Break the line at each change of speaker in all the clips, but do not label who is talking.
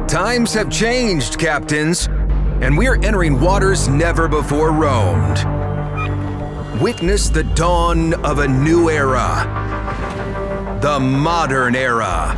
Times have changed, captains, and we're entering waters never before roamed. Witness the dawn of a new era. The modern era.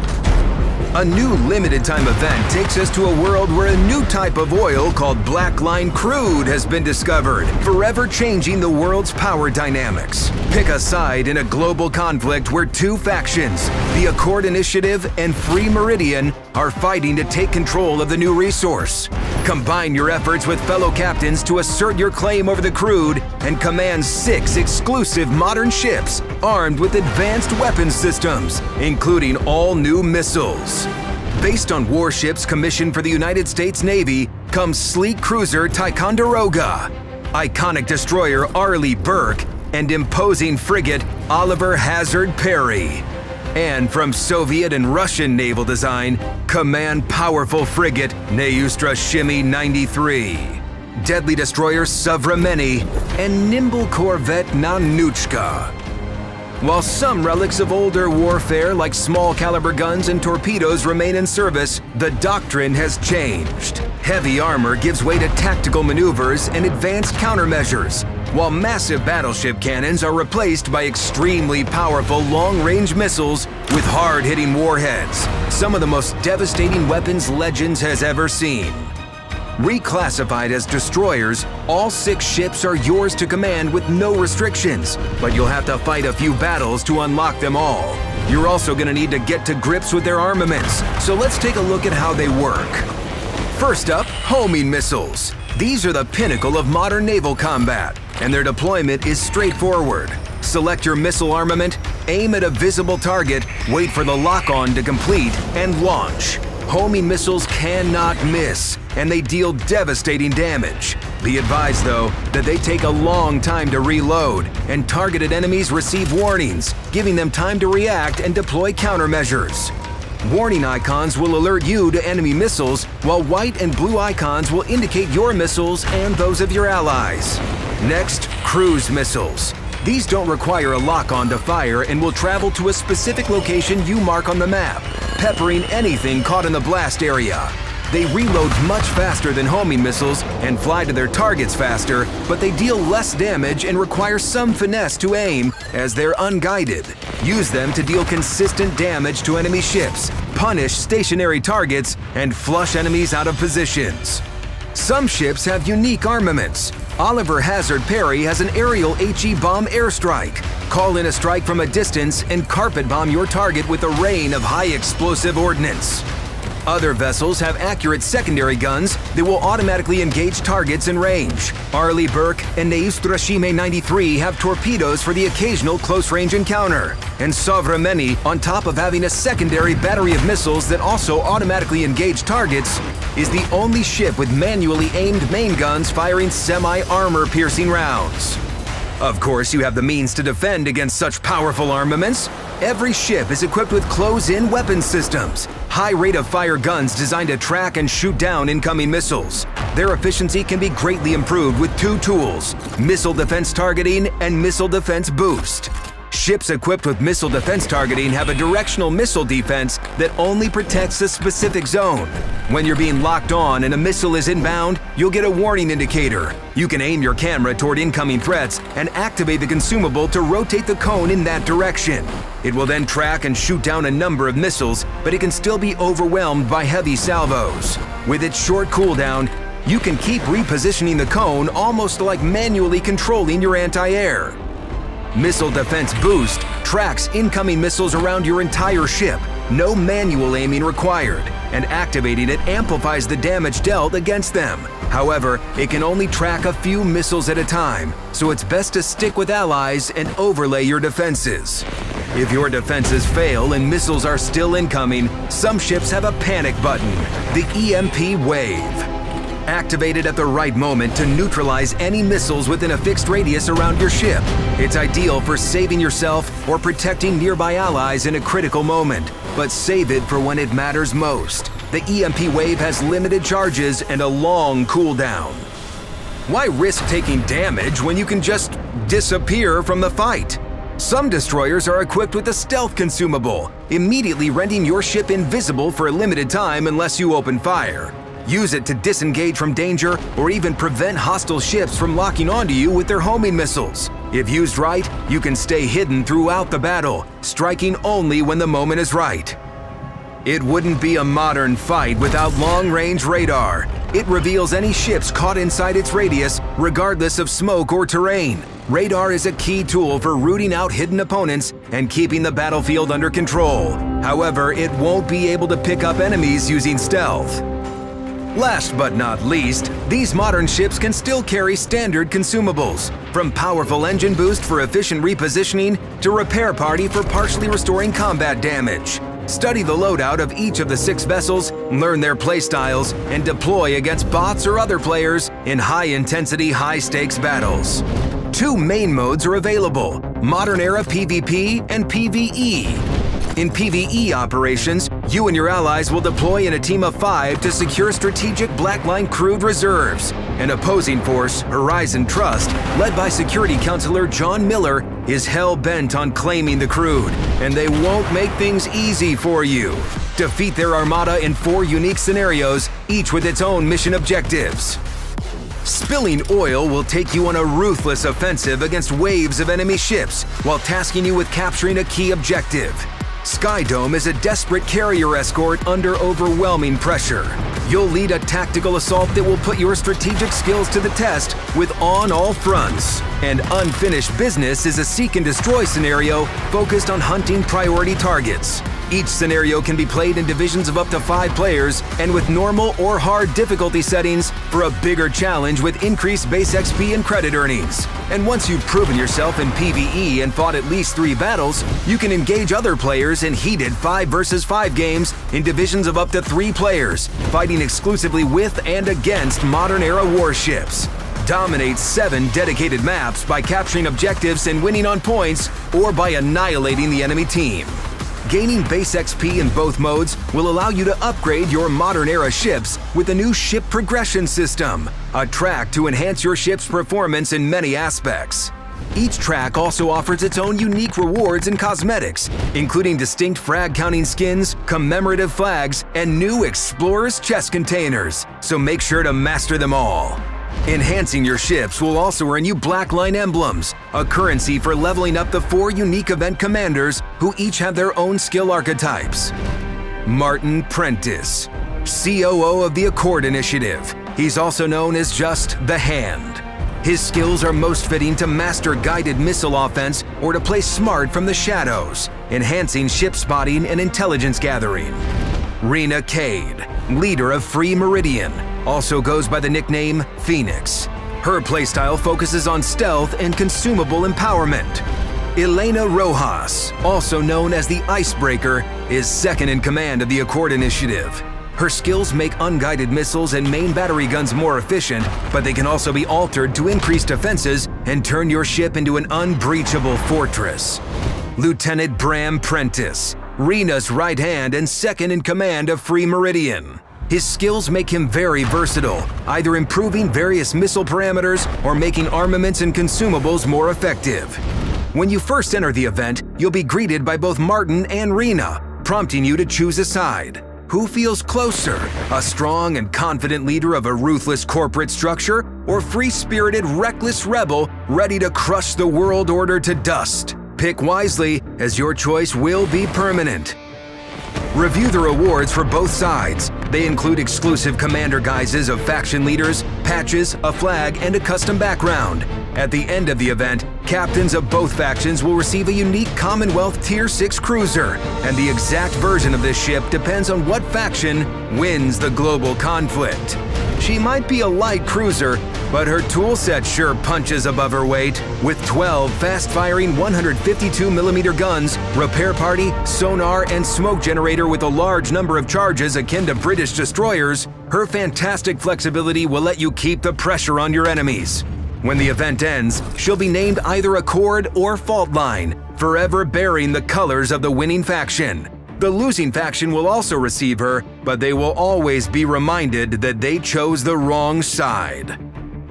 A new limited-time event takes us to a world where a new type of oil called Black Line Crude has been discovered, forever changing the world's power dynamics. Pick a side in a global conflict where two factions, the Accord Initiative and Free Meridian, are fighting to take control of the new resource. Combine your efforts with fellow captains to assert your claim over the crude and command 6 exclusive modern ships armed with advanced weapons systems, including all new missiles. Based on warships commissioned for the United States Navy comes sleek cruiser Ticonderoga, iconic destroyer Arleigh Burke, and imposing frigate Oliver Hazard Perry. And from Soviet and Russian naval design, command powerful frigate Neustra Shimi 93, deadly destroyer Sovremeni, and nimble corvette Nanuchka. While some relics of older warfare like small caliber guns and torpedoes remain in service, the doctrine has changed. Heavy armor gives way to tactical maneuvers and advanced countermeasures, while massive battleship cannons are replaced by extremely powerful long-range missiles with hard-hitting warheads, some of the most devastating weapons Legends has ever seen. Reclassified as destroyers, all 6 ships are yours to command with no restrictions, but you'll have to fight a few battles to unlock them all. You're also going to need to get to grips with their armaments, so let's take a look at how they work. First up, homing missiles. These are the pinnacle of modern naval combat, and their deployment is straightforward. Select your missile armament, aim at a visible target, wait for the lock-on to complete, and launch. Homing missiles cannot miss, and they deal devastating damage. Be advised, though, that they take a long time to reload, and targeted enemies receive warnings, giving them time to react and deploy countermeasures. Warning icons will alert you to enemy missiles, while white and blue icons will indicate your missiles and those of your allies. Next, cruise missiles. These don't require a lock-on to fire and will travel to a specific location you mark on the map, peppering anything caught in the blast area. They reload much faster than homing missiles and fly to their targets faster, but they deal less damage and require some finesse to aim as they're unguided. Use them to deal consistent damage to enemy ships, punish stationary targets, and flush enemies out of positions. Some ships have unique armaments. Oliver Hazard Perry has an aerial HE bomb airstrike. Call in a strike from a distance and carpet bomb your target with a rain of high explosive ordnance. Other vessels have accurate secondary guns that will automatically engage targets in range. Arleigh Burke and Neustra Shimi 93 have torpedoes for the occasional close-range encounter. And Sovremeni, on top of having a secondary battery of missiles that also automatically engage targets, is the only ship with manually aimed main guns firing semi-armor-piercing rounds. Of course, you have the means to defend against such powerful armaments. Every ship is equipped with close-in weapon systems, high rate-of-fire guns designed to track and shoot down incoming missiles. Their efficiency can be greatly improved with 2 tools, missile defense targeting and missile defense boost. Ships equipped with missile defense targeting have a directional missile defense that only protects a specific zone. When you're being locked on and a missile is inbound, you'll get a warning indicator. You can aim your camera toward incoming threats and activate the consumable to rotate the cone in that direction. It will then track and shoot down a number of missiles, but it can still be overwhelmed by heavy salvos. With its short cooldown, you can keep repositioning the cone almost like manually controlling your anti-air. Missile Defense Boost tracks incoming missiles around your entire ship, no manual aiming required, and activating it amplifies the damage dealt against them. However, it can only track a few missiles at a time, so it's best to stick with allies and overlay your defenses. If your defenses fail and missiles are still incoming, some ships have a panic button, the EMP Wave. Activated at the right moment to neutralize any missiles within a fixed radius around your ship. It's ideal for saving yourself or protecting nearby allies in a critical moment, but save it for when it matters most. The EMP Wave has limited charges and a long cooldown. Why risk taking damage when you can just disappear from the fight? Some destroyers are equipped with a stealth consumable, immediately rendering your ship invisible for a limited time unless you open fire. Use it to disengage from danger or even prevent hostile ships from locking onto you with their homing missiles. If used right, you can stay hidden throughout the battle, striking only when the moment is right. It wouldn't be a modern fight without long-range radar. It reveals any ships caught inside its radius, regardless of smoke or terrain. Radar is a key tool for rooting out hidden opponents and keeping the battlefield under control. However, it won't be able to pick up enemies using stealth. Last but not least, these modern ships can still carry standard consumables, from powerful engine boost for efficient repositioning to repair party for partially restoring combat damage. Study the loadout of each of the 6 vessels, learn their playstyles, and deploy against bots or other players in high-intensity, high-stakes battles. 2 main modes are available: modern-era PvP and PvE. In PvE operations, you and your allies will deploy in a team of 5 to secure strategic Blackline crewed reserves. An opposing force, Horizon Trust, led by security counselor John Miller, is hell-bent on claiming the crewed, and they won't make things easy for you. Defeat their armada in 4 unique scenarios, each with its own mission objectives. Spilling oil will take you on a ruthless offensive against waves of enemy ships while tasking you with capturing a key objective. Skydome is a desperate carrier escort under overwhelming pressure. You'll lead a tactical assault that will put your strategic skills to the test with on all fronts. And Unfinished Business is a seek and destroy scenario focused on hunting priority targets. Each scenario can be played in divisions of up to 5 players and with normal or hard difficulty settings for a bigger challenge with increased base XP and credit earnings. And once you've proven yourself in PvE and fought at least 3 battles, you can engage other players in heated 5 versus 5 games in divisions of up to 3 players, fighting exclusively with and against modern-era warships. Dominate 7 dedicated maps by capturing objectives and winning on points, or by annihilating the enemy team. Gaining base XP in both modes will allow you to upgrade your modern-era ships with a new ship progression system, a track to enhance your ship's performance in many aspects. Each track also offers its own unique rewards and cosmetics, including distinct frag-counting skins, commemorative flags, and new Explorer's chest containers, so make sure to master them all. Enhancing your ships will also earn you Blackline emblems, a currency for leveling up the 4 unique event commanders who each have their own skill archetypes. Martin Prentice, COO of the Accord Initiative. He's also known as just the Hand. His skills are most fitting to master guided missile offense or to play smart from the shadows, enhancing ship spotting and intelligence gathering. Rena Cade, leader of Free Meridian, also goes by the nickname Phoenix. Her playstyle focuses on stealth and consumable empowerment. Elena Rojas, also known as the Icebreaker, is second in command of the Accord Initiative. Her skills make unguided missiles and main battery guns more efficient, but they can also be altered to increase defenses and turn your ship into an unbreachable fortress. Lieutenant Bram Prentice, Rena's right hand and second in command of Free Meridian. His skills make him very versatile, either improving various missile parameters or making armaments and consumables more effective. When you first enter the event, you'll be greeted by both Martin and Rena, prompting you to choose a side. Who feels closer, a strong and confident leader of a ruthless corporate structure, or free-spirited, reckless rebel ready to crush the world order to dust? Pick wisely, as your choice will be permanent. Review the rewards for both sides. They include exclusive commander guises of faction leaders, patches, a flag, and a custom background. At the end of the event, captains of both factions will receive a unique Commonwealth Tier 6 cruiser, and the exact version of this ship depends on what faction wins the global conflict. She might be a light cruiser, but her toolset sure punches above her weight. With 12 fast-firing 152mm guns, repair party, sonar, and smoke generator with a large number of charges akin to British destroyers, her fantastic flexibility will let you keep the pressure on your enemies. When the event ends, she'll be named either Accord or Fault Line, forever bearing the colors of the winning faction. The losing faction will also receive her, but they will always be reminded that they chose the wrong side.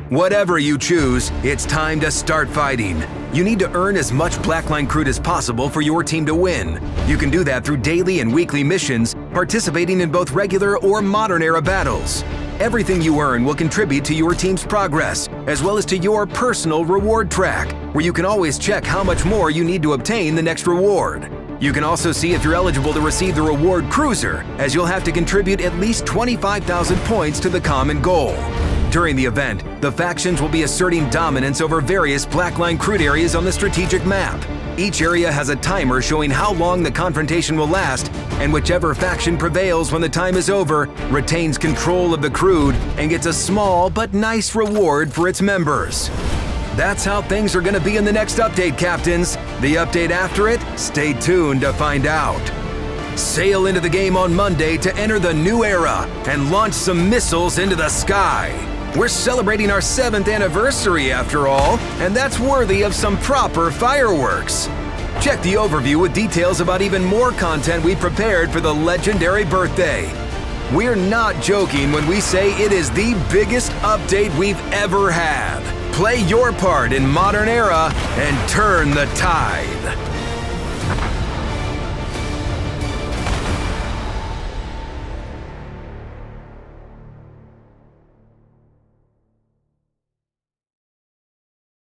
Whatever you choose, it's time to start fighting. You need to earn as much Blackline crude as possible for your team to win. You can do that through daily and weekly missions, participating in both regular or modern era battles. Everything you earn will contribute to your team's progress, as well as to your personal reward track, where you can always check how much more you need to obtain the next reward. You can also see if you're eligible to receive the reward cruiser, as you'll have to contribute at least 25,000 points to the common goal. During the event, the factions will be asserting dominance over various Blackline crude areas on the strategic map. Each area has a timer showing how long the confrontation will last, and whichever faction prevails when the time is over retains control of the crude and gets a small but nice reward for its members. That's how things are going to be in the next update, Captains. The update after it? Stay tuned to find out. Sail into the game on Monday to enter the new era and launch some missiles into the sky. We're celebrating our 7th anniversary after all, and that's worthy of some proper fireworks. Check the overview with details about even more content we prepared for the legendary birthday. We're not joking when we say it is the biggest update we've ever had. Play your part in Modern Era and turn the tide.